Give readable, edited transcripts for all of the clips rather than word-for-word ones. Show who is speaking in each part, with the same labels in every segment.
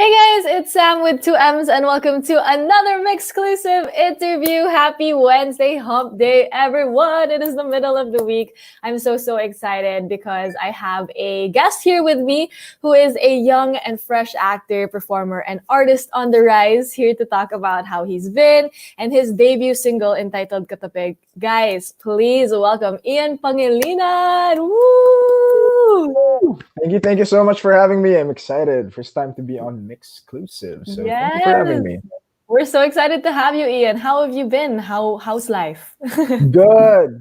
Speaker 1: Hey guys, it's Sam with 2M's and welcome to another MYXclusive interview. Happy Wednesday, hump day, everyone. It is the middle of the week. I'm so excited because I have a guest here with me who is a young and fresh actor, performer, and artist on the rise, here to talk about how he's been and his debut single entitled Katapig. Guys, please welcome Ian Pangilinan. Woo!
Speaker 2: Thank you so much for having me. I'm excited. First time to be on MYXclusive. So Thank you for having me.
Speaker 1: We're so excited to have you, Ian. How have you been? How's life?
Speaker 2: Good.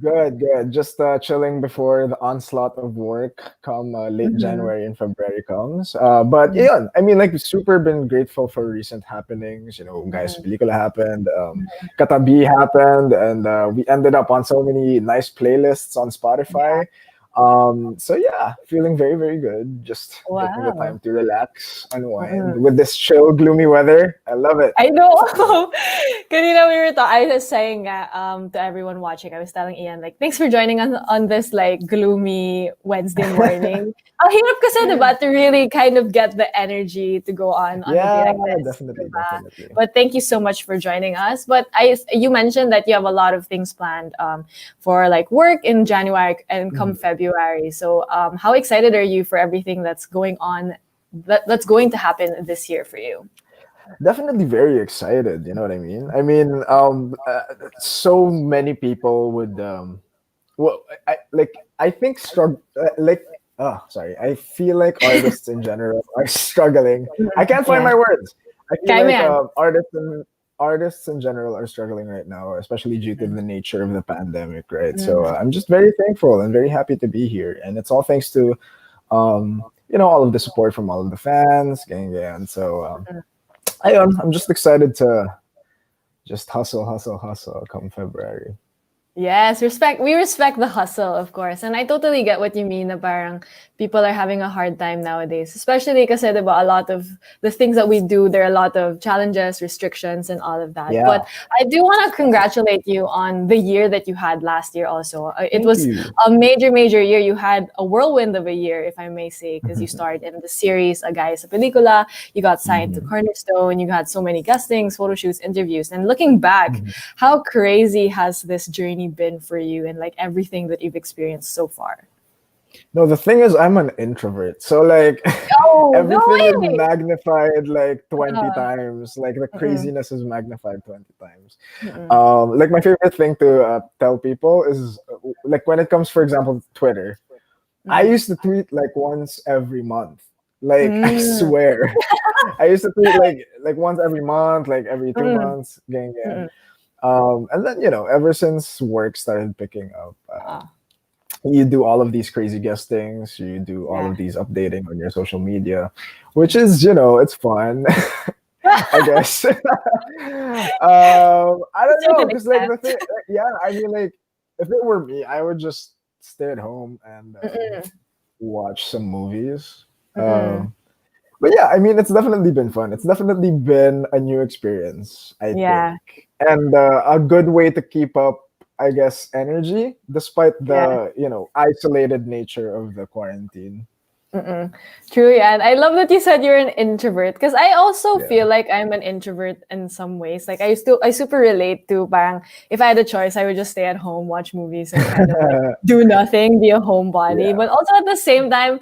Speaker 2: Just chilling before the onslaught of work come late January and February comes. But yeah, I mean, like, super been grateful for recent happenings. You know, guys, pelikula happened, Katabi happened, and we ended up on so many nice playlists on Spotify. So yeah, feeling very good. Just taking the time to relax, unwind with this chill, gloomy weather. I love it.
Speaker 1: I know. Kanina I was saying to everyone watching, I was telling Ian, like, thanks for joining us on this like gloomy Wednesday morning. Ang hirap kasi, diba, to really kind of get the energy to go on a day like this.
Speaker 2: Definitely.
Speaker 1: But thank you so much for joining us. But you mentioned that you have a lot of things planned for like work in January and come February. So how excited are you for everything that's going on, that's going to happen this year for you?
Speaker 2: Definitely very excited. You know what I mean? I mean, so many people would, I think I feel like artists in general are struggling. I can't find my words. I feel like artists in general are struggling right now, especially due to the nature of the pandemic, right? So I'm just very thankful and very happy to be here, and it's all thanks to, all of the support from all of the fans, gang. So I'm just excited to just hustle come February.
Speaker 1: Yes, we respect the hustle, of course. And I totally get what you mean na parang people are having a hard time nowadays. Especially kasi, diba, a lot of the things that we do, there are a lot of challenges, restrictions, and all of that.
Speaker 2: Yeah.
Speaker 1: But I do want to congratulate you on the year that you had last year also. It was a major year. You had a whirlwind of a year, if I may say, because you starred in the series A Guy sa Pelikula, you got signed to Cornerstone, you had so many guestings, photo shoots, interviews. And looking back, how crazy has this journey been for you and like everything that you've experienced so far?
Speaker 2: No, the thing is, I'm an introvert, so like everything is magnified like 20 times. Like the craziness is magnified 20 times. Like my favorite thing to tell people is like when it comes, for example, Twitter. I used to tweet like once every month. Like I swear, I used to tweet like once every month, like every 2 months, gang. And then ever since work started picking up, you do all of these crazy guestings, you do all of these updating on your social media, which is it's fun. I guess. I don't know, because like the thing, I mean, like if it were me, I would just stay at home and watch some movies. But yeah, I mean, it's definitely been fun. It's definitely been a new experience, I think. And a good way to keep up, I guess, energy, despite the, isolated nature of the quarantine.
Speaker 1: True, yeah. And I love that you said you're an introvert, because I also feel like I'm an introvert in some ways. Like I super relate to parang if I had a choice, I would just stay at home, watch movies, and kind of like, do nothing, be a homebody. But also at the same time,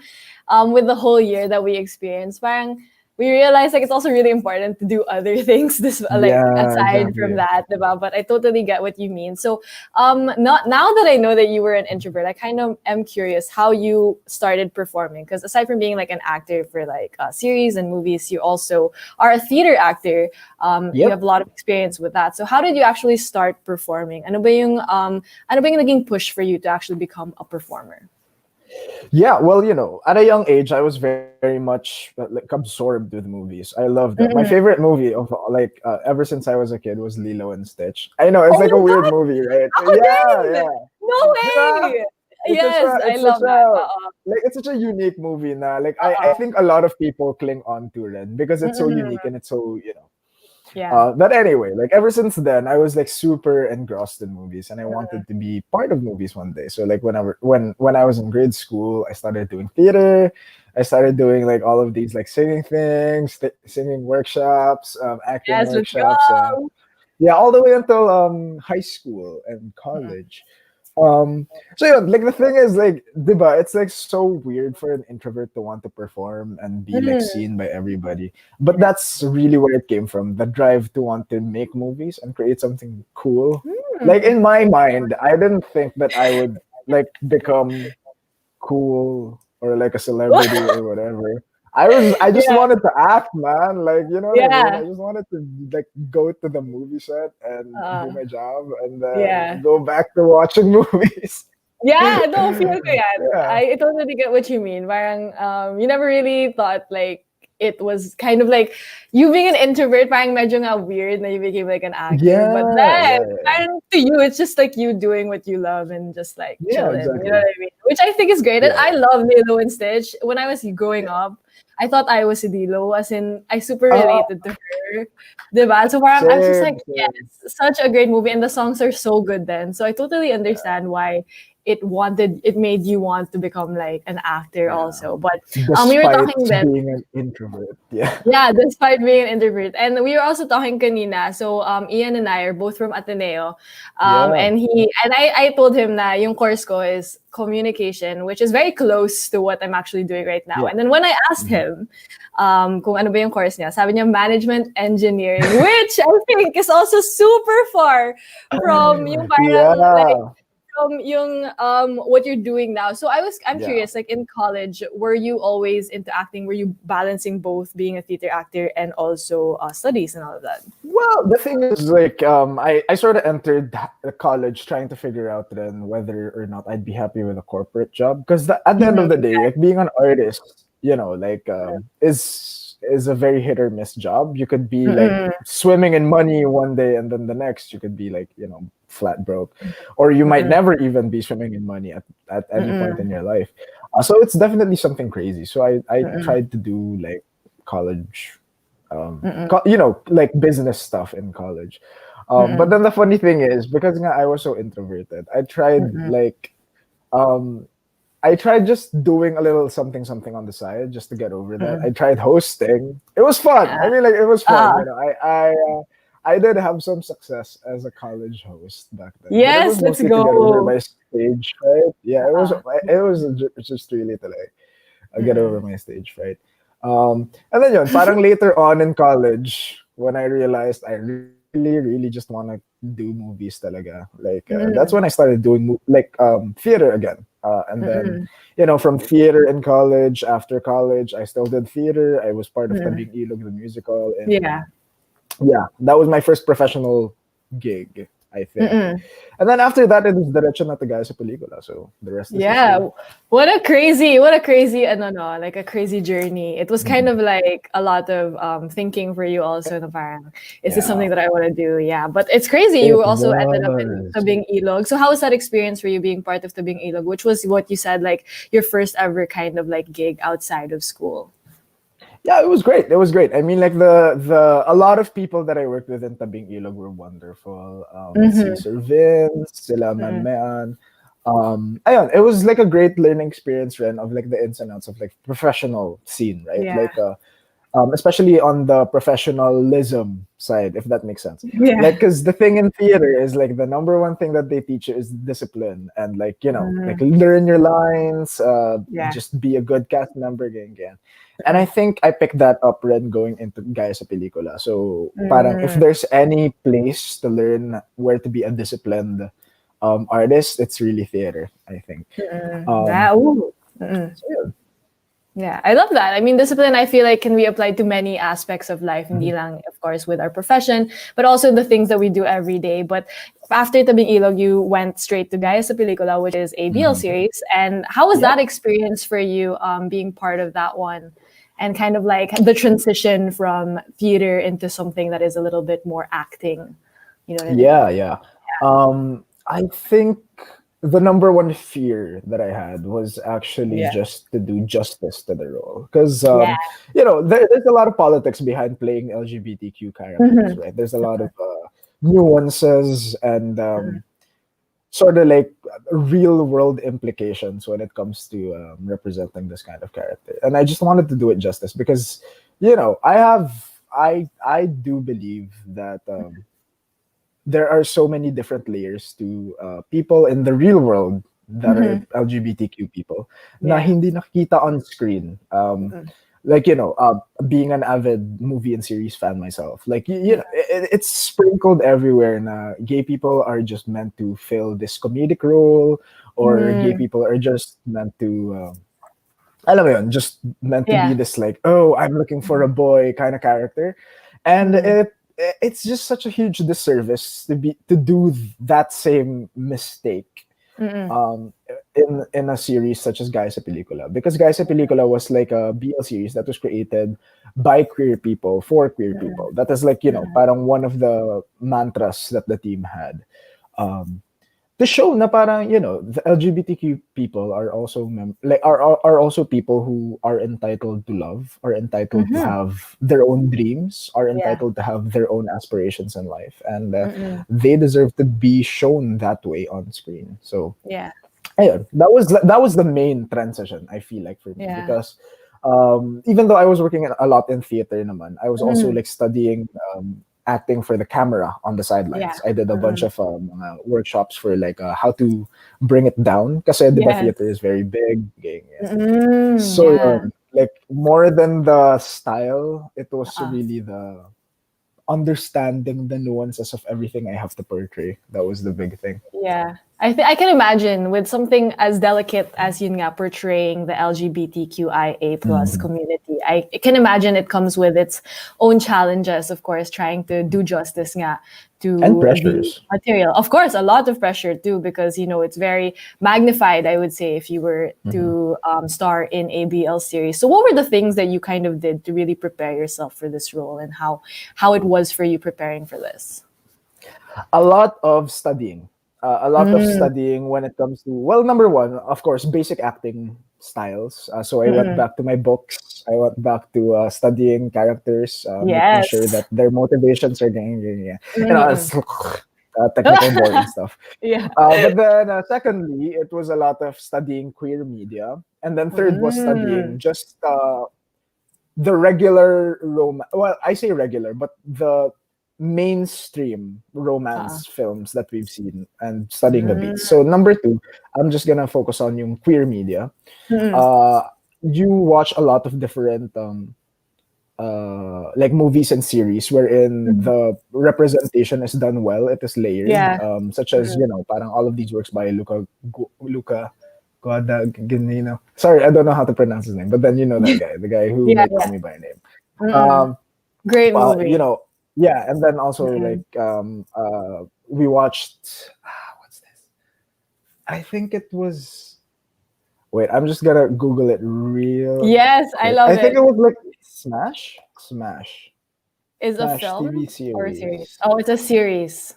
Speaker 1: with the whole year that we experienced, parang we realize like it's also really important to do other things this like
Speaker 2: Yeah,
Speaker 1: aside from
Speaker 2: exactly.
Speaker 1: that, diba? But I totally get what you mean. So not now that I know that you were an introvert, I kind of am curious how you started performing, because aside from being like an actor for like series and movies, you also are a theater actor. You have
Speaker 2: Yep.
Speaker 1: a lot of experience with that. So how did you actually start performing? Ano ba yung naging push for you to actually become a performer?
Speaker 2: Yeah, well, at a young age, I was very much like absorbed with movies. I loved them. My
Speaker 1: Mm-mm.
Speaker 2: favorite movie of like ever since I was a kid was Lilo and Stitch. I know it's
Speaker 1: Oh
Speaker 2: like a
Speaker 1: my
Speaker 2: weird
Speaker 1: God!
Speaker 2: movie, right?
Speaker 1: Ako
Speaker 2: Yeah,
Speaker 1: din!
Speaker 2: yeah.
Speaker 1: No
Speaker 2: Diba?
Speaker 1: way! Yes, I
Speaker 2: It's such
Speaker 1: love that.
Speaker 2: a like it's such a unique movie now. Like I
Speaker 1: Oo.
Speaker 2: think a lot of people cling on to it because it's so
Speaker 1: Mm-mm.
Speaker 2: unique and it's so.
Speaker 1: Yeah.
Speaker 2: But anyway, like ever since then, I was like super engrossed in movies, and I
Speaker 1: Mm-mm.
Speaker 2: wanted to be part of movies one day. So like when I was in grade school, I started doing theater. I started doing like all of these like singing things, singing workshops, acting
Speaker 1: Yes, let's
Speaker 2: workshops, and
Speaker 1: go!
Speaker 2: yeah, all the way until high school and
Speaker 1: Mm-mm.
Speaker 2: college. Um, so yeah, like the thing is like, diba, it's like so weird for an introvert to want to perform and be like
Speaker 1: Mm.
Speaker 2: seen by everybody. But
Speaker 1: Yeah.
Speaker 2: that's really where it came from, the drive to want to make movies and create something cool. Like
Speaker 1: Mm.
Speaker 2: in my mind, I didn't think that I would like become cool or like a celebrity or whatever. I just
Speaker 1: Yeah,
Speaker 2: wanted to act, man. Like, you know what I mean?
Speaker 1: yeah.
Speaker 2: I just wanted to like go to the movie set and do
Speaker 1: Uh,
Speaker 2: my job and
Speaker 1: yeah.
Speaker 2: then go back to watching movies.
Speaker 1: Yeah, no, feel ko yan.
Speaker 2: Yeah.
Speaker 1: I totally get what you mean. Parang, you never really thought like it was kind of like you being an introvert, parang medyo nga weird na you became like an actor. But
Speaker 2: Yeah,
Speaker 1: then,
Speaker 2: yeah, yeah.
Speaker 1: parang to you, it's just like you doing what you love and just like
Speaker 2: Yeah,
Speaker 1: chilling. You know
Speaker 2: exactly.
Speaker 1: what I mean? Which I think is great. And
Speaker 2: Yeah,
Speaker 1: I love Lilo and Stitch. When I was growing
Speaker 2: yeah.
Speaker 1: up, I thought I was si Lilo, as in I super
Speaker 2: Uh,
Speaker 1: related to her. Diba? So parang I was just
Speaker 2: same,
Speaker 1: like,
Speaker 2: same.
Speaker 1: yes, such a great movie. And the songs are so good then. So I totally
Speaker 2: Yeah,
Speaker 1: understand why it made you want to become like an actor
Speaker 2: yeah.
Speaker 1: also. But we were
Speaker 2: Despite
Speaker 1: talking then,
Speaker 2: being an introvert. Yeah.
Speaker 1: yeah, despite being an introvert. And we were also talking kanina. So Ian and I are both from Ateneo.
Speaker 2: Yeah.
Speaker 1: I told him na yung course ko is communication, which is very close to what I'm actually doing right now.
Speaker 2: Yeah.
Speaker 1: And then when I asked
Speaker 2: Mhm.
Speaker 1: him kung ano ba yung course niya, sabi niya management engineering, which I think is also super far from yung parang like
Speaker 2: Yeah.
Speaker 1: from yung what you're doing now. So I'm
Speaker 2: Yeah.
Speaker 1: curious, like in college, were you always into acting? Were you balancing both being a theater actor and also studies and all of that?
Speaker 2: Well, the thing is, like, I sort of entered college trying to figure out then whether or not I'd be happy with a corporate job. Because at the end of
Speaker 1: Mhm.
Speaker 2: the day, like being an artist, like, is a very hit or miss job. You could be like
Speaker 1: Mm-mm.
Speaker 2: swimming in money one day, and then the next you could be like, flat broke, or you might
Speaker 1: Mm-mm.
Speaker 2: never even be swimming in money at any point in
Speaker 1: Mm-mm.
Speaker 2: your life. So it's definitely something crazy. So I
Speaker 1: Mm-mm.
Speaker 2: tried to do like college
Speaker 1: Mm-mm.
Speaker 2: like business stuff in college. But
Speaker 1: Mm-mm.
Speaker 2: then the funny thing is, because nga I was so introverted,
Speaker 1: Mm-mm.
Speaker 2: um, I tried just doing a little something something on the side just to get over that.
Speaker 1: Mm-mm.
Speaker 2: I tried hosting. It was fun. I
Speaker 1: Yeah.
Speaker 2: mean, like it was fun.
Speaker 1: Ah,
Speaker 2: I did have some success as a college host back then, but it was
Speaker 1: yes, let's
Speaker 2: mostly to get over
Speaker 1: go.
Speaker 2: my stage fright. Yeah,
Speaker 1: Ah.
Speaker 2: it was just really to like get over
Speaker 1: Mm-mm.
Speaker 2: my stage fright. And then yun, parang later on in college, when I realized I really, really just want to do movies talaga. Like, that's
Speaker 1: Mm-mm.
Speaker 2: when I started doing theater again. And then,
Speaker 1: Mm-mm.
Speaker 2: from theater in college, after college, I still did theater. I was part of
Speaker 1: Mm-mm.
Speaker 2: Tabing Ilog, the musical. And
Speaker 1: Yeah.
Speaker 2: yeah, that was my first professional gig, I think.
Speaker 1: Mm-mm.
Speaker 2: And then after that, it was diretso na taga sa pelikula. So the rest is history.
Speaker 1: Yeah. What a crazy, ano no, like a crazy journey. It was kind
Speaker 2: Mhm.
Speaker 1: of like a lot of thinking for you also na parang, is this
Speaker 2: Yeah,
Speaker 1: something that I want to do? Yeah. But it's crazy.
Speaker 2: it
Speaker 1: You also ended up in
Speaker 2: was.
Speaker 1: Tabing Ilog. So how was that experience for you being part of Tabing Ilog, which was what you said, like your first ever kind of like gig outside of school?
Speaker 2: Yeah, it was great. It was great. I mean, like the a lot of people that I worked with in Tabing Ilog were wonderful. Si
Speaker 1: Mm-hmm.
Speaker 2: Sir Vince, sila
Speaker 1: Mm-hmm.
Speaker 2: Manmean. Ayun, it was like a great learning experience, Ren, of like the ins and outs of like professional scene, right?
Speaker 1: Yeah.
Speaker 2: Like especially on the professionalism side, if that makes sense.
Speaker 1: Yeah.
Speaker 2: Like, because the thing in theater is like the number one thing that they teach you is discipline and like, like learn your lines,
Speaker 1: Yeah.
Speaker 2: just be a good cast member, ganyan. And I think I picked that up when going into Gaya sa Pelikula. So, parang if there's any place to learn where to be a disciplined artist, it's really theater, I think.
Speaker 1: Ooh.
Speaker 2: So, yeah.
Speaker 1: Yeah, I love that. I mean, discipline, I feel like can be applied to many aspects of life, hindi lang, of course, with our profession, but also the things that we do every day. But after Tabing Ilog, you went straight to Gaya sa Pelikula, which is a BL series. And how was that experience for you, being part of that one? And kind of like the transition from theater into something that is a little bit more acting. You know what I mean?
Speaker 2: Yeah. I think the number one fear that I had was actually
Speaker 1: Yeah.
Speaker 2: just to do justice to the role. Because,
Speaker 1: Yeah.
Speaker 2: there's a lot of politics behind playing LGBTQ characters, right? There's a lot of nuances and sort of like real world implications when it comes to representing this kind of character. And I just wanted to do it justice because, I do believe that there are so many different layers to people in the real world that are LGBTQ people na hindi nakikita on screen. Like, being an avid movie and series fan myself, like, it's sprinkled everywhere na gay people are just meant to fill this comedic role, or gay people are just meant to, alam mo yun, just meant to be this like, oh, I'm looking for a boy kind of character. And it's just such a huge disservice to do that same mistake in a series such as Gaya sa Pelikula, because Gaya sa Pelikula was like a BL series that was created by queer people for queer people. That is like, parang one of the mantras that the team had. To show na parang, the LGBTQ people are also are also people who are entitled to love, are entitled to have their own dreams, are entitled to have their own aspirations in life, and they deserve to be shown that way on screen. So ayun, that was the main transition, I feel like, for me, because even though I was working a lot in theater naman, I was also like studying acting for the camera on the sidelines. I did a bunch of workshops for like how to bring it down, kasi the theater is very big. So like more than the style, it was really the understanding the nuances of everything I have to portray. That was the big thing.
Speaker 1: Yeah. I can imagine with something as delicate as yun nga, portraying the LGBTQIA plus community. I can imagine it comes with its own challenges, of course, trying to do justice nga to
Speaker 2: And pressures.
Speaker 1: the material. Of course, a lot of pressure too, because it's very magnified, I would say, if you were to star in a BL series. So what were the things that you kind of did to really prepare yourself for this role, and how it was for you preparing for this?
Speaker 2: A lot of studying. When it comes to, well, number one, of course, basic acting styles. So I went back to my books. I went back to studying characters, making sure that their motivations are getting it's technical boring stuff. But then secondly, it was a lot of studying queer media. And then third was studying just the regular romance. Well, I say regular, but the mainstream romance films that we've seen, and studying the beats. So number two, I'm just gonna focus on yung queer media. You watch a lot of different like movies and series wherein the representation is done well. It is layered, such as parang all of these works by Luca Guadagnino. Sorry, I don't know how to pronounce his name, but then that guy, the guy who made Call Me by Name.
Speaker 1: Great movie.
Speaker 2: And then also like we watched what's this? I think it was, wait, I'm just gonna Google it real
Speaker 1: Yes,
Speaker 2: quick.
Speaker 1: I love it.
Speaker 2: I think it was like Smash.
Speaker 1: Is a
Speaker 2: Smash
Speaker 1: film
Speaker 2: TV series.
Speaker 1: or a series? Oh, it's a series.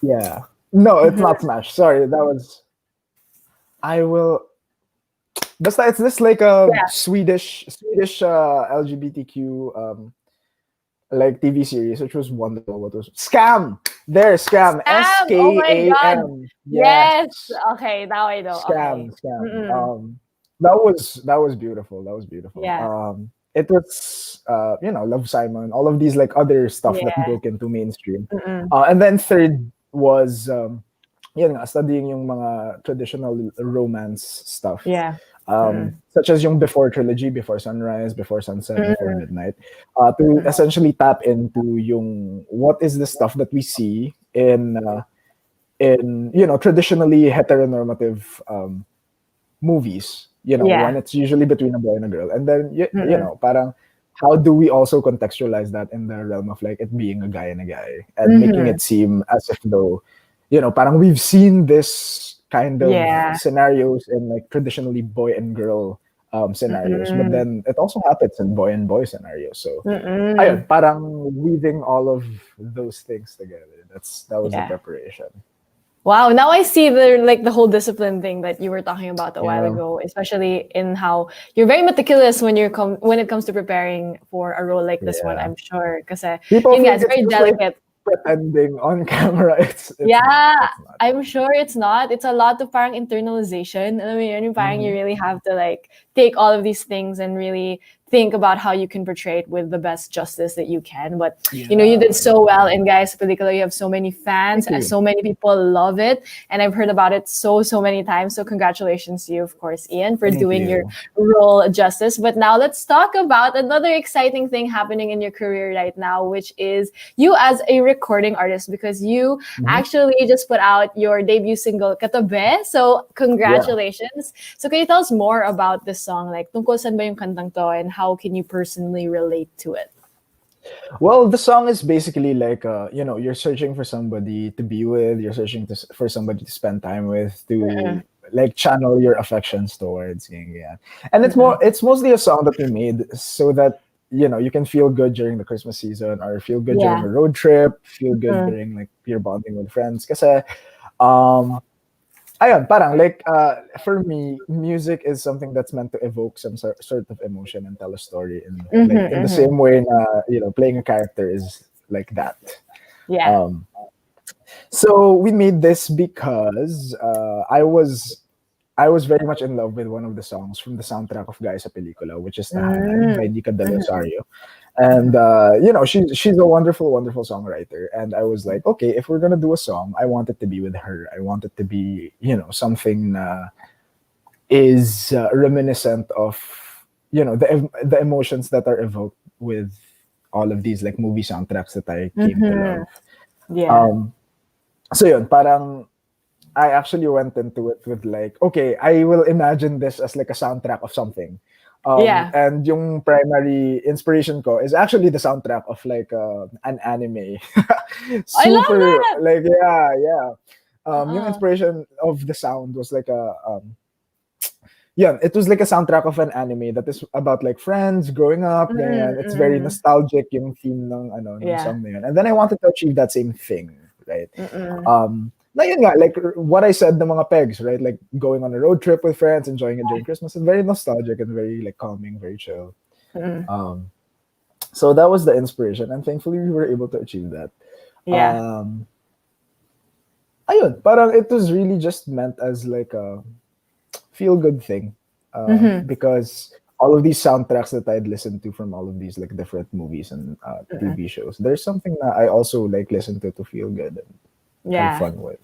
Speaker 2: Yeah. No, it's not Smash. Sorry, that was. I will. It's this like a Swedish LGBTQ like TV series, which was wonderful. What was Scam? There, Scam. SKAM.
Speaker 1: Oh my God. Yes. Okay, now I know.
Speaker 2: Scam.
Speaker 1: Okay.
Speaker 2: Scam. That was beautiful.
Speaker 1: Yeah.
Speaker 2: it was Love Simon, all of these like other stuff that
Speaker 1: Yeah.
Speaker 2: broke into mainstream.
Speaker 1: Mm-mm.
Speaker 2: And then third was yun nga, studying yung mga traditional romance stuff.
Speaker 1: Yeah. Mm-mm.
Speaker 2: Such as yung Before trilogy, Before Sunrise, Before Sunset, Before
Speaker 1: Mm-mm.
Speaker 2: Midnight, to essentially tap into yung what is the stuff that we see in traditionally heteronormative movies, when
Speaker 1: Yeah.
Speaker 2: it's usually between a boy and a girl. And then,
Speaker 1: Mm-mm.
Speaker 2: parang, how do we also contextualize that in the realm of like it being a guy and a guy and making
Speaker 1: Mm-hmm.
Speaker 2: it seem as if though, parang we've seen this kind of
Speaker 1: Yeah.
Speaker 2: scenarios in like traditionally boy and girl scenarios, but
Speaker 1: Mm-mm.
Speaker 2: then it also happens in boy and boy scenarios. So, ayun,
Speaker 1: Mm-mm.
Speaker 2: parang weaving all of those things together. That was the
Speaker 1: Yeah.
Speaker 2: preparation.
Speaker 1: Wow, now I see the whole discipline thing that you were talking about a while
Speaker 2: Yeah.
Speaker 1: ago, especially in how you're very meticulous when it comes to preparing for a role like this one,
Speaker 2: Yeah.
Speaker 1: I'm sure. Kasi
Speaker 2: People
Speaker 1: yun nga,
Speaker 2: think
Speaker 1: it's
Speaker 2: it's
Speaker 1: very
Speaker 2: just like
Speaker 1: delicate.
Speaker 2: pretending on camera. It's not.
Speaker 1: Yeah,
Speaker 2: It's not.
Speaker 1: I'm sure it's not. It's a lot of parang internalization. I mean, yung parang you
Speaker 2: Mhm.
Speaker 1: really have to like take all of these things and really think about how you can portray it with the best justice that you can. But you
Speaker 2: Yeah,
Speaker 1: did so well
Speaker 2: exactly.
Speaker 1: in Guys Pelikula. You have so many fans,
Speaker 2: Thank you.
Speaker 1: so many people love it, and I've heard about it so many times. So congratulations to you, of course, Ian, for
Speaker 2: Thank
Speaker 1: doing your
Speaker 2: you.
Speaker 1: role justice. But now let's talk about another exciting thing happening in your career right now, which is you as a recording artist, because you
Speaker 2: Mhm.
Speaker 1: actually just put out your debut single, Katabe. So
Speaker 2: Yeah.
Speaker 1: congratulations. So can you tell us more about this song? Like, tungkol saan ba yung kantang to, and how can you personally relate to it?
Speaker 2: Well, the song is basically like, you're searching for somebody to be with. You're searching for somebody to spend time with, to
Speaker 1: Mm-mm.
Speaker 2: like channel your affections towards. Yeah. And
Speaker 1: Mm-mm.
Speaker 2: it's mostly a song that we made so that you can feel good during the Christmas season, or feel good during
Speaker 1: Yeah.
Speaker 2: a road trip, feel good
Speaker 1: Mm.
Speaker 2: during like your bonding with friends. Kasi um ayun, parang like for me, music is something that's meant to evoke some sort of emotion and tell a story in
Speaker 1: Mm-hmm,
Speaker 2: like in the
Speaker 1: mm-hmm.
Speaker 2: same way na, playing a character is like that.
Speaker 1: Yeah.
Speaker 2: Um so we made this because I was very much in love with one of the songs from the soundtrack of Guy sa Pelikula, which is Tahanan by
Speaker 1: Mm.
Speaker 2: Nika Del
Speaker 1: Mm-hmm.
Speaker 2: Rosario. And
Speaker 1: Mm-hmm.
Speaker 2: she's a wonderful songwriter. And I was like, okay, if we're gonna do a song, I want it to be with her. I want it to be something is reminiscent of the emotions that are evoked with all of these like movie soundtracks that I came to
Speaker 1: Mm-hmm.
Speaker 2: love.
Speaker 1: Yeah.
Speaker 2: Um, so yun, parang I actually went into it with like, okay, I will imagine this as like a soundtrack of something.
Speaker 1: Yeah.
Speaker 2: And yung primary inspiration ko is actually the soundtrack of like an anime.
Speaker 1: I love
Speaker 2: Super
Speaker 1: that.
Speaker 2: like yeah. Yung
Speaker 1: Uh-uh.
Speaker 2: inspiration of the sound was like yeah, it was like a soundtrack of an anime that is about like friends growing up,
Speaker 1: Mm-mm,
Speaker 2: ganyan. It's very
Speaker 1: mm-mm.
Speaker 2: nostalgic yung theme ng
Speaker 1: Yeah.
Speaker 2: song na yun. And then I wanted to achieve that same thing, right?
Speaker 1: Mm-mm.
Speaker 2: Na yun nga, like what I said, the mga pegs, right? Like going on a road trip with friends, enjoying it during Christmas. It's very nostalgic and very like calming, very chill.
Speaker 1: Mm-mm.
Speaker 2: So that was the inspiration, and thankfully we were able to achieve that.
Speaker 1: Yeah.
Speaker 2: Ayun, parang it was really just meant as like a feel good thing,
Speaker 1: Mm-hmm.
Speaker 2: because all of these soundtracks that I'd listened to from all of these like different movies and TV shows, there's something that I also like listen to feel good and have
Speaker 1: Yeah.
Speaker 2: fun with.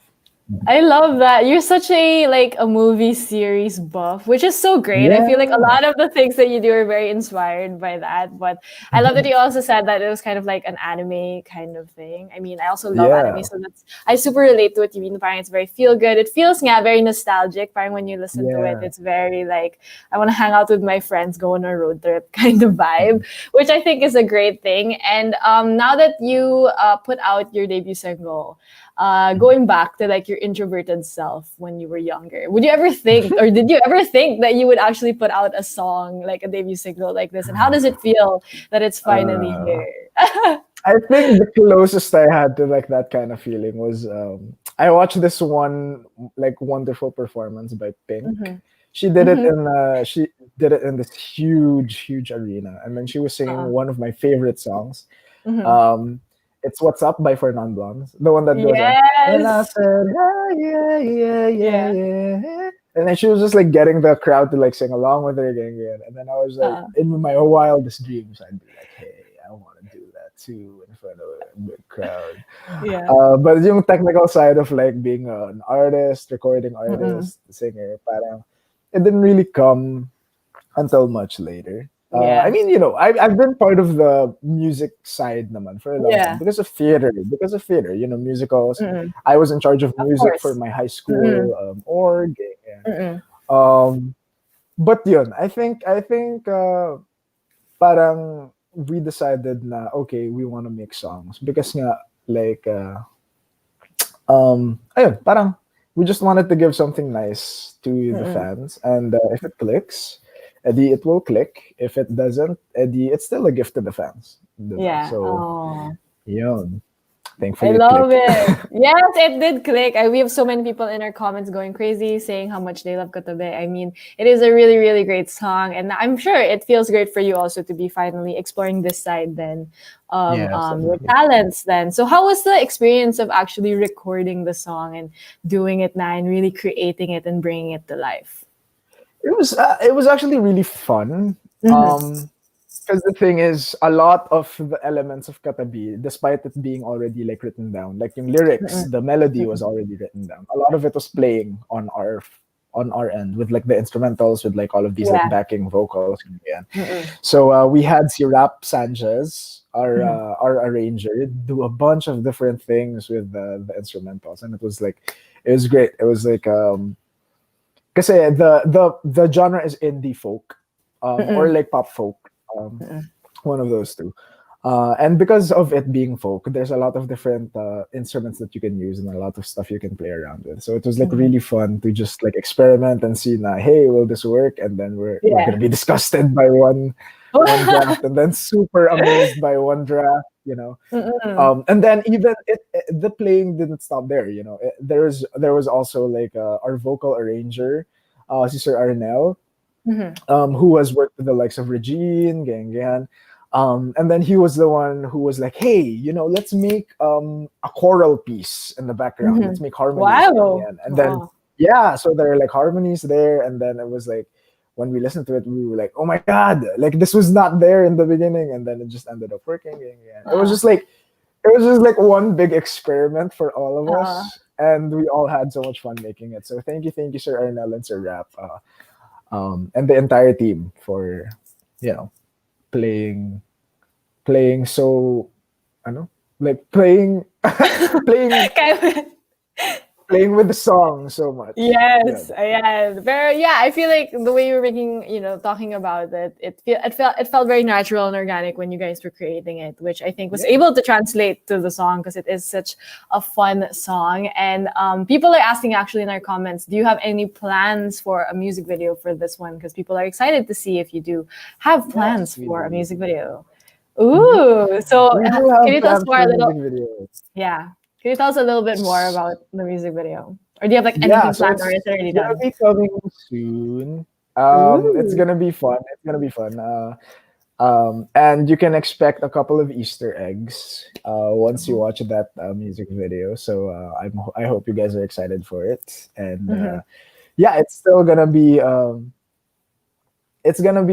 Speaker 1: I love that. You're such a movie series buff, which is so great. I feel like a
Speaker 2: Yeah.
Speaker 1: lot of the things that you do are very inspired by that. But I love that you also said that it was kind of like an anime kind of thing. I mean, I also love anime,
Speaker 2: Yeah.
Speaker 1: so I super relate to what you mean. Parang it's very feel good. It feels very nostalgic. Parang when you listen to it,
Speaker 2: Yeah.
Speaker 1: it's very like I want to hang out with my friends, go on a road trip kind of vibe, which I think is a great thing. And now that you put out your debut single, going back to like your introverted self when you were younger, would you ever think, or did you ever think that you would actually put out a song like a debut single like this? And how does it feel that it's finally
Speaker 2: Uh,
Speaker 1: here?
Speaker 2: I think the closest I had to like that kind of feeling was I watched this one like wonderful performance by Pink.
Speaker 1: Mhm.
Speaker 2: She did it
Speaker 1: Mhm.
Speaker 2: in this huge arena, and then she was singing
Speaker 1: Uh-uh.
Speaker 2: one of my favorite songs.
Speaker 1: Mhm.
Speaker 2: Um, it's "What's Up" by Four Non Blondes, the one that goes on. And I
Speaker 1: Yes.
Speaker 2: said, yeah, yeah, yeah, yeah,
Speaker 1: Yeah.
Speaker 2: yeah. And then she was just like getting the crowd to like sing along with her again. And then I was like, in my wildest dreams, I'd be like, hey, I want to do that too in front of a big crowd.
Speaker 1: Yeah.
Speaker 2: But yung technical side of like being an artist, recording
Speaker 1: Mm-mm.
Speaker 2: artist, singer, parang it didn't really come until much later. I
Speaker 1: Yeah.
Speaker 2: mean, I've been part of the music side naman for a long time
Speaker 1: Yeah.
Speaker 2: because of theater. Musicals.
Speaker 1: Mm-mm.
Speaker 2: I was in charge of
Speaker 1: Of
Speaker 2: music for
Speaker 1: course.
Speaker 2: my high
Speaker 1: Mm-mm.
Speaker 2: school org. Yeah.
Speaker 1: Mm-mm.
Speaker 2: But yun, I think parang we decided na okay, we want to make songs because nga like ayun, parang we just wanted to give something nice to the
Speaker 1: Mm-mm.
Speaker 2: fans, and if it clicks, edi it will click. If it doesn't, edi it's still a gift to the fans, diba?
Speaker 1: Yeah.
Speaker 2: So
Speaker 1: Oh.
Speaker 2: yun,
Speaker 1: I
Speaker 2: thankfully it
Speaker 1: love
Speaker 2: clicked.
Speaker 1: it. Yes, it did click. We have so many people in our comments going crazy, saying how much they love Katabe. I mean, it is a really, really great song, and I'm sure it feels great for you also to be finally exploring this side then
Speaker 2: Yes,
Speaker 1: your
Speaker 2: definitely.
Speaker 1: talents then. So, how was the experience of actually recording the song and doing it now and really creating it and bringing it to life?
Speaker 2: It was actually really fun.
Speaker 1: Mm-hmm.
Speaker 2: Because the thing is, a lot of the elements of Katabi, despite it being already like written down, like yung lyrics,
Speaker 1: Mm-mm.
Speaker 2: the melody was already written down. A lot of it was playing on our end with like the instrumentals, with like all of these like
Speaker 1: Yeah.
Speaker 2: backing vocals. Yeah.
Speaker 1: Mm-mm.
Speaker 2: So we had si Rap Sanchez,
Speaker 1: Mm-hmm.
Speaker 2: our arranger, do a bunch of different things with the instrumentals, and it was great. It was like kasi the genre is indie folk, or
Speaker 1: Mm-mm.
Speaker 2: like pop folk, um,
Speaker 1: Mm-mm.
Speaker 2: one of those two. And because of it being folk, there's a lot of different instruments that you can use and a lot of stuff you can play around with. So it was like
Speaker 1: Mm-hmm.
Speaker 2: really fun to just like experiment and see na, hey, will this work? And then we're
Speaker 1: Yeah.
Speaker 2: gonna be disgusted by one draft, and then super amazed by one draft.
Speaker 1: Mm-mm.
Speaker 2: And then even the playing didn't stop there. There was also like our vocal arranger, Sister Arnel,
Speaker 1: Mm-hmm.
Speaker 2: who has worked with the likes of Regine, Gangan. And then he was the one who was like, hey, let's make a choral piece in the background.
Speaker 1: Mm-hmm.
Speaker 2: Let's make harmonies.
Speaker 1: Wow.
Speaker 2: Ganyan. And then,
Speaker 1: Wow.
Speaker 2: yeah, so there are like harmonies there. And then it was like, when we listened to it, we were like, oh my God, like this was not there in the beginning. And then it just ended up working. Ganyan. It was just like one big experiment for all of
Speaker 1: Uh,
Speaker 2: us. And we all had so much fun making it. So thank you, Sir Arnel and Sir Rap. And the entire team for you know playing so like playing
Speaker 1: Kaya-
Speaker 2: playing with the song so much. Yeah.
Speaker 1: yes, yeah, very. Yeah, I feel like the way you were making, talking about it, it felt very natural and organic when you guys were creating it, which I think was
Speaker 2: Yeah.
Speaker 1: able to translate to the song because it is such a fun song. And people are asking actually in our comments, do you have any plans for a music video for this one? Because people are excited to see if you do have plans
Speaker 2: Yes, we
Speaker 1: for a
Speaker 2: do.
Speaker 1: music video. Ooh, so
Speaker 2: We do
Speaker 1: can
Speaker 2: have
Speaker 1: you tell us
Speaker 2: plans
Speaker 1: more
Speaker 2: for
Speaker 1: a little?
Speaker 2: music videos.
Speaker 1: Yeah. Can you tell us a little bit more about the music video? Or do you have like
Speaker 2: Yeah,
Speaker 1: anything
Speaker 2: so
Speaker 1: planned or is
Speaker 2: it's
Speaker 1: it already
Speaker 2: gonna
Speaker 1: done?
Speaker 2: be coming soon. It's
Speaker 1: Ooh.
Speaker 2: gonna be fun. It's gonna be fun. And you can expect a couple of Easter eggs once you watch that music video. So I hope you guys are excited for it. And
Speaker 1: Mm-hmm.
Speaker 2: yeah, it's gonna be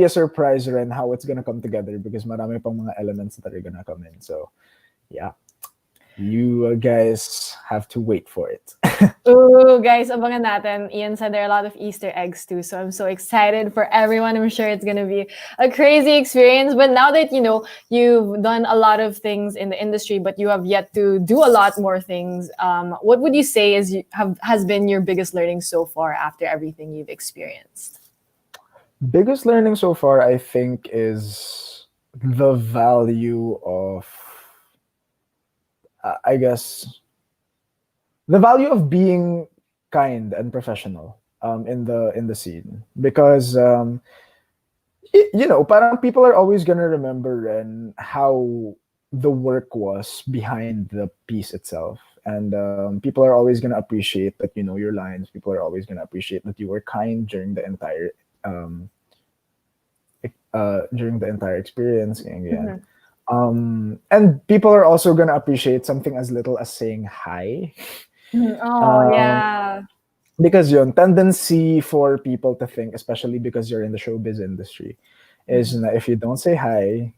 Speaker 2: a surprise rin how it's gonna come together because marami pang mga elements that are gonna come in. So yeah, you guys have to wait for it.
Speaker 1: Ooh, guys, abangan natin. Ian said there are a lot of Easter eggs too, so I'm so excited for everyone. I'm sure it's gonna be a crazy experience. But now that you've done a lot of things in the industry, but you have yet to do a lot more things, what would you say has been your biggest learning so far after everything you've experienced?
Speaker 2: Biggest learning so far, I think, is the value of, I guess, the value of being kind and professional in the scene because parang people are always gonna remember and how the work was behind the piece itself, and people are always gonna appreciate that you know your lines. People are always gonna appreciate that you were kind um during the entire experience. Ganyan.
Speaker 1: Mhm.
Speaker 2: And people are also gonna appreciate something as little as saying hi.
Speaker 1: Mhm. Oh,
Speaker 2: Um,
Speaker 1: yeah.
Speaker 2: because yun, tendency for people to think, especially because you're in the showbiz industry, is na if you don't say hi,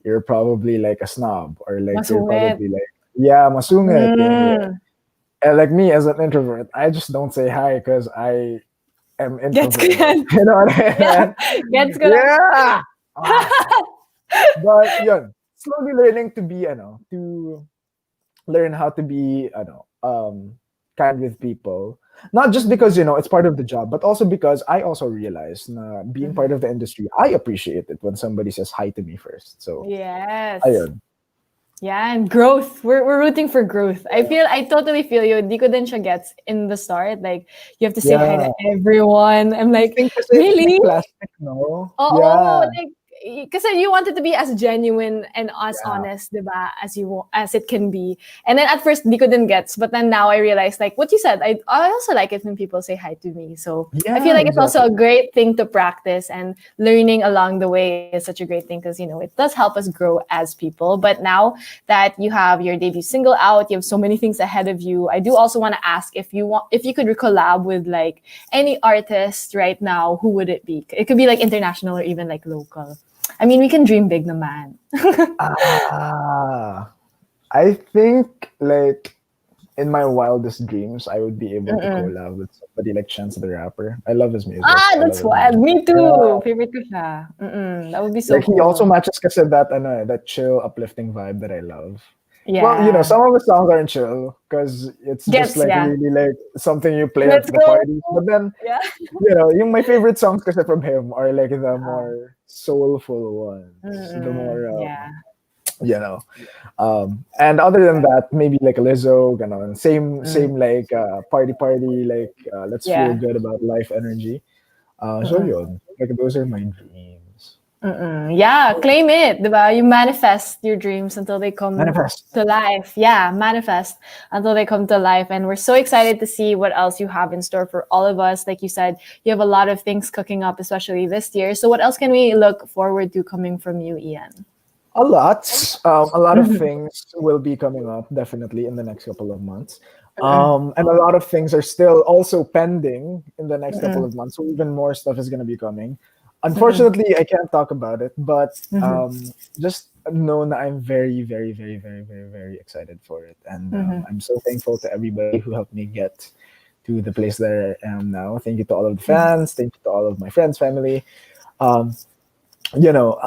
Speaker 2: you're probably like a snob, or like you're
Speaker 1: Masungit.
Speaker 2: probably like, yeah, masungit. Yeah.
Speaker 1: Mm.
Speaker 2: And like me as an introvert, I just don't say hi because I am
Speaker 1: Gets ko
Speaker 2: introverted.
Speaker 1: yan.
Speaker 2: You know what I
Speaker 1: Yeah.
Speaker 2: mean?
Speaker 1: Gets ko lang.
Speaker 2: Yeah. Ah. But yun, slowly learning to be, to learn how to be, kind with people. Not just because, it's part of the job, but also because I also realized na being part
Speaker 1: Mhm.
Speaker 2: of the industry, I appreciate it when somebody says hi to me first. So,
Speaker 1: Yes.
Speaker 2: ayun.
Speaker 1: Yeah, and growth. We're rooting for growth. I totally feel you. Di ko din siya gets in the start. Like, you have to say hi to
Speaker 2: Yeah.
Speaker 1: everyone. I'm
Speaker 2: I
Speaker 1: like,
Speaker 2: think kasi it's
Speaker 1: really?
Speaker 2: like plastic, no?
Speaker 1: Oh,
Speaker 2: Yeah.
Speaker 1: like, because you wanted to be as genuine and as
Speaker 2: Yeah.
Speaker 1: honest, diba, as it can be. And then at first, di ko din gets, but then now I realize, like what you said, I also like it when people say hi to me. So I feel
Speaker 2: Yeah,
Speaker 1: like it's also
Speaker 2: exactly.
Speaker 1: a great thing to practice, and learning along the way is such a great thing because it does help us grow as people. But now that you have your debut single out, you have so many things ahead of you. I do also want to ask if you could collab with like any artist right now, who would it be? It could be like international or even like local. I mean, we can dream big, naman.
Speaker 2: Ah, I think like in my wildest dreams, I would be able to
Speaker 1: Mm-mm.
Speaker 2: collab with somebody like Chance the Rapper. I love his music.
Speaker 1: Ah,
Speaker 2: I love
Speaker 1: that's
Speaker 2: his
Speaker 1: wild.
Speaker 2: music.
Speaker 1: Me
Speaker 2: Yeah.
Speaker 1: too. Favorite ko siya. That would be so
Speaker 2: Like he also
Speaker 1: cool.
Speaker 2: matches kasi that chill, uplifting vibe that I love. Well,
Speaker 1: Yeah.
Speaker 2: some of the songs aren't chill because it's just
Speaker 1: Gets,
Speaker 2: like
Speaker 1: yeah.
Speaker 2: really like something you play
Speaker 1: Let's
Speaker 2: at the
Speaker 1: go.
Speaker 2: parties. But then,
Speaker 1: Yeah.
Speaker 2: my favorite songs kasi from him are like the
Speaker 1: Uh,
Speaker 2: more soulful ones, the more
Speaker 1: yeah.
Speaker 2: you know. And other than that, maybe like Lizzo,
Speaker 1: Mm.
Speaker 2: same like party, like let's feel
Speaker 1: Yeah.
Speaker 2: good about life energy. So
Speaker 1: Mm-mm.
Speaker 2: yun, like those are my dreams.
Speaker 1: Yeah, claim it, diba? You manifest your dreams until they come
Speaker 2: Manifest.
Speaker 1: to life. Yeah, manifest until they come to life. And we're so excited to see what else you have in store for all of us. Like you said, you have a lot of things cooking up, especially this year. So what else can we look forward to coming from you, Ian?
Speaker 2: A lot of things will be coming up definitely in the next couple of months. And a lot of things are still also pending in the next couple
Speaker 1: Mm-mm.
Speaker 2: of months. So even more stuff is going to be coming.
Speaker 1: Mm-mm.
Speaker 2: Unfortunately, I can't talk about it, but
Speaker 1: Mm-hmm.
Speaker 2: just know that I'm very, very, very, very, very, very excited for it. And
Speaker 1: Mm-hmm.
Speaker 2: I'm so thankful to everybody who helped me get to the place that I am now. Thank you to all of the fans. Thank you to all of my friends, family. Um, you know,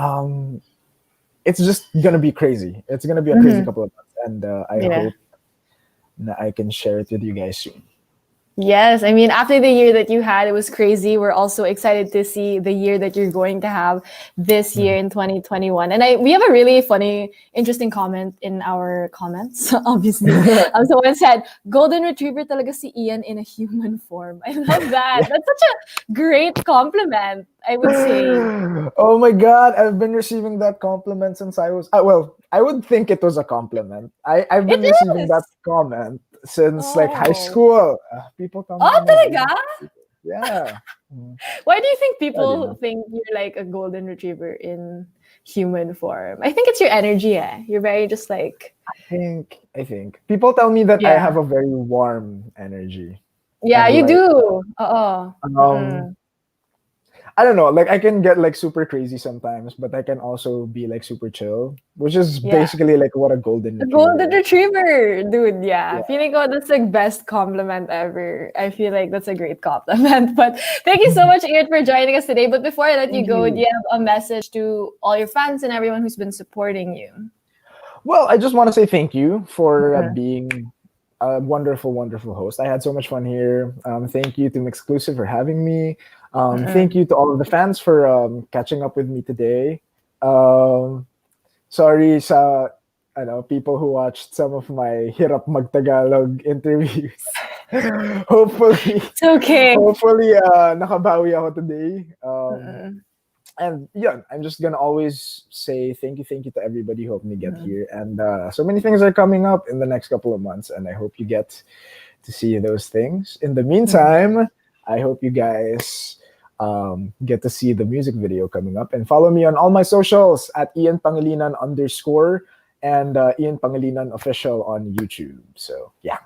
Speaker 2: it's just gonna be crazy. It's gonna be a crazy
Speaker 1: Mm-hmm.
Speaker 2: couple of months, and I
Speaker 1: Yeah.
Speaker 2: hope that I can share it with you guys soon.
Speaker 1: Yes, I mean, after the year that you had, it was crazy. We're also excited to see the year that you're going to have this year
Speaker 2: Mhm.
Speaker 1: in 2021. And we have a really funny, interesting comment in our comments, obviously. Someone said, Golden Retriever talaga si Ian in a human form. I love that.
Speaker 2: Yeah.
Speaker 1: That's such a great compliment, I would say.
Speaker 2: Oh my god, I've been receiving that compliment since I was well, I would think it was a compliment. I've
Speaker 1: It
Speaker 2: been receiving that
Speaker 1: is.
Speaker 2: comment since like high
Speaker 1: Oh.
Speaker 2: school. People call me
Speaker 1: Oh,
Speaker 2: I'm a
Speaker 1: talaga?
Speaker 2: golden retriever. Yeah. Mm,
Speaker 1: Why do you think
Speaker 2: I don't
Speaker 1: people
Speaker 2: know.
Speaker 1: think you're like a golden retriever in human form? I think it's your energy, eh? You're very just like,
Speaker 2: I think people tell me that I
Speaker 1: yeah.
Speaker 2: have a very warm energy.
Speaker 1: Yeah,
Speaker 2: And
Speaker 1: you
Speaker 2: like
Speaker 1: do. Oo.
Speaker 2: um
Speaker 1: Mm-mm.
Speaker 2: I don't know, like I can get like super crazy sometimes, but I can also be like super chill, which is
Speaker 1: Yeah.
Speaker 2: basically like what a golden
Speaker 1: A golden
Speaker 2: retriever is.
Speaker 1: retriever, dude. Yeah.
Speaker 2: Yeah.
Speaker 1: Feeling ko that's the best compliment ever. I feel like that's a great compliment. But thank you so much, Ian, for joining us today. But before I let you
Speaker 2: Thank
Speaker 1: go, do
Speaker 2: you.
Speaker 1: you have a message to all your fans and everyone who's been supporting you?
Speaker 2: Well, I just want to say thank you for
Speaker 1: Mm-mm.
Speaker 2: being a wonderful, wonderful host. I had so much fun here. Thank you to MYXclusive for having me. Thank
Speaker 1: Mm-mm.
Speaker 2: you to all of the fans for catching up with me today. Um, Sorry sa people who watched some of my Hirap Magtagalog interviews. hopefully,
Speaker 1: It's okay.
Speaker 2: hopefully, nakabawi ako today.
Speaker 1: Mm-mm.
Speaker 2: And yeah, I'm just gonna always say thank you to everybody who helped me get
Speaker 1: Mm-mm.
Speaker 2: here. And so many things are coming up in the next couple of months, and I hope you get to see those things. In the
Speaker 1: Mm-mm.
Speaker 2: meantime, I hope you guys get to see the music video coming up, and follow me on all my socials at Ian Pangilinan _ and Ian Pangilinan official on YouTube. So yeah.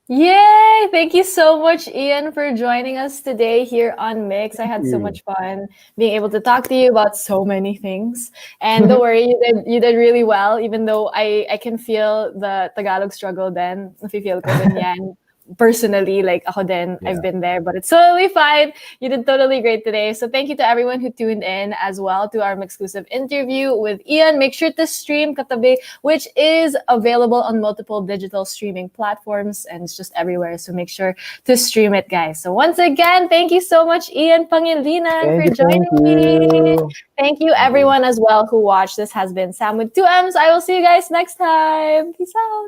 Speaker 1: Yay! Thank you so much, Ian, for joining us today here on Mix. I had so
Speaker 2: you.
Speaker 1: much fun being able to talk to you about so many things. And don't worry, you did really well, even though I can feel the Tagalog struggle then. Nafe-feel ko din yan. Personally, like ako din, I've
Speaker 2: Yeah.
Speaker 1: been there, but it's totally fine. You did totally great today. So thank you to everyone who tuned in as well to our exclusive interview with Ian. Make sure to stream Katabi, which is available on multiple digital streaming platforms and it's just everywhere. So make sure to stream it, guys. So once again, thank you so much, Ian Pangilinan, for joining me. Thank you, everyone, as well, who watched. This has been Sam with 2Ms. I will see you guys next time. Peace out.